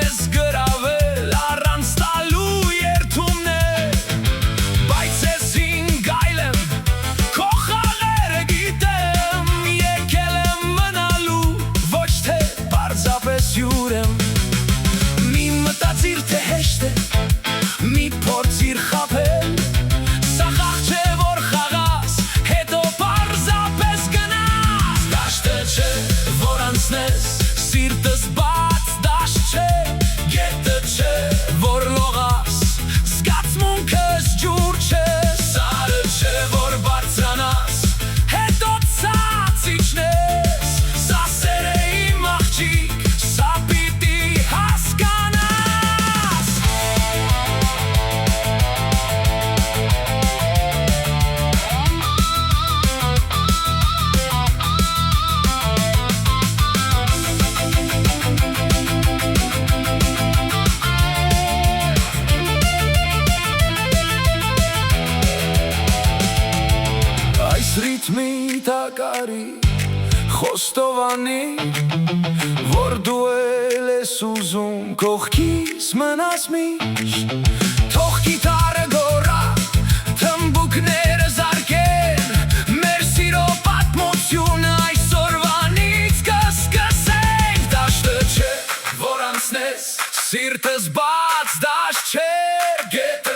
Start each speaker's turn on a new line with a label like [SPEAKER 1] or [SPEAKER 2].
[SPEAKER 1] ես գրավել առանց տալու երդումներ, բայց ես ինգայլ եմ, քո խաղերը գիտեմ, եկել եմ մնալու, ոչ թե պարզապես հյուր եմ։ Մի մտածիր, թե հեշտ է, մի փորձիր խաբել, սա խաղ չէ, որ խաղաս, հետո պարզապես գնաս, դաշտը չէ, որ անցնես, սիրտս բաց դաշտ չէ, գետը չէ, որ լողաս, զգացմունքս ջուր չէ, սարը չէ, որ բարձրանաս, հետո ցած իջնես, սա սեր է իմ աղջիկ, սա պիտի հասկանաս։ Այս ռիթմի տակարի խոստովանի, որ դու էլ ես ուզում կողքիս մնաս միշտ, թող կիթառը գոռա, թմբուկները զարկեն, մեր սիրո պատմությունը այսօրվանից կսկսենք, դաշտը չէ, որ անցնես, սիրտս բաց դաշտ չէ, գետը